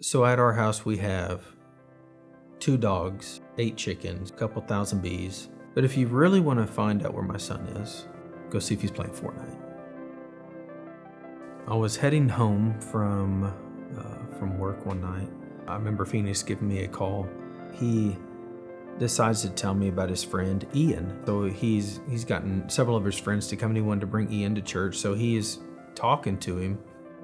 So at our house, we have 2 dogs, 8 chickens, a couple thousand bees. But if you really want to find out where my son is, go see if he's playing Fortnite. I was heading home from work one night. I remember Phoenix giving me a call. He decides to tell me about his friend Ian. So he's gotten several of his friends to come, and he wanted to bring Ian to church. So he is talking to him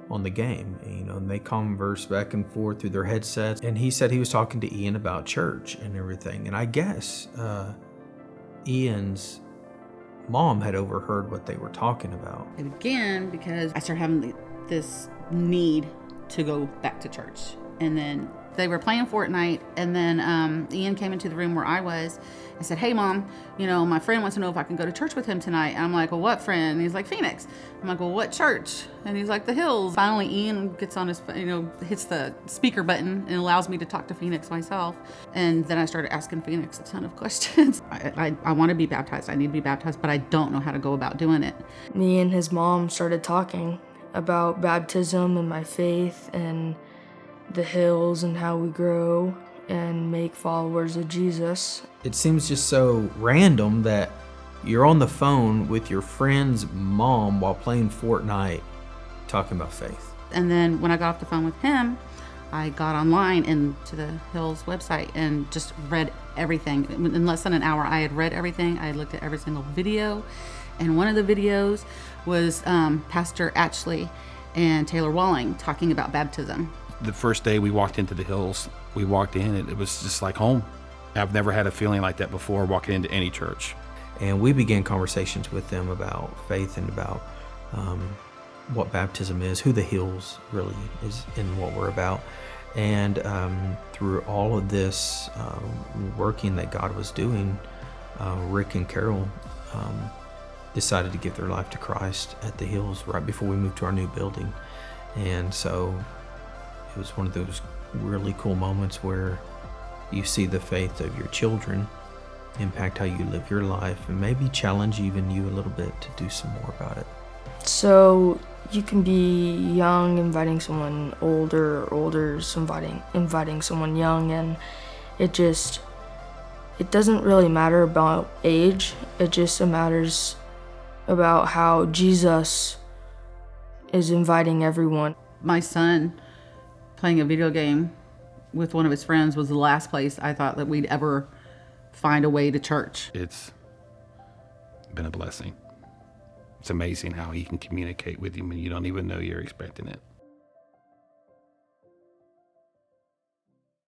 on the game, and they converse back and forth through their headsets. And he said he was talking to Ian about church and everything. And I guess Ian's mom had overheard what they were talking about. It began because I started having this need to go back to church. And then they were playing Fortnite, and then Ian came into the room where I was and said, "Hey, Mom, my friend wants to know if I can go to church with him tonight." And I'm like, "Well, what friend?" And he's like, "Phoenix." I'm like, "Well, what church?" And he's like, "The Hills." Finally, Ian gets on his, hits the speaker button and allows me to talk to Phoenix myself. And then I started asking Phoenix a ton of questions. I want to be baptized. I need to be baptized, but I don't know how to go about doing it. Me and his mom started talking about baptism and my faith and the hills and how we grow and make followers of Jesus. It seems just so random that you're on the phone with your friend's mom while playing Fortnite talking about faith. And then when I got off the phone with him, I got online into the Hills website and just read everything. In less than an hour, I had read everything. I had looked at every single video. And one of the videos was Pastor Ashley and Taylor Walling talking about baptism. The first day we walked into the Hills, we walked in and it was just like home. I've never had a feeling like that before walking into any church. And we began conversations with them about faith and about what baptism is, who the Hills really is, and what we're about. And through all of this working that God was doing, Rick and Carol decided to give their life to Christ at the Hills right before we moved to our new building. And so it was one of those really cool moments where you see the faith of your children impact how you live your life and maybe challenge even you a little bit to do some more about it. So you can be young inviting someone older, or older inviting someone young, and it doesn't really matter about age. It just matters about how Jesus is inviting everyone. My son playing a video game with one of his friends was the last place I thought that we'd ever find a way to church. It's been a blessing. It's amazing how he can communicate with you when you don't even know you're expecting it.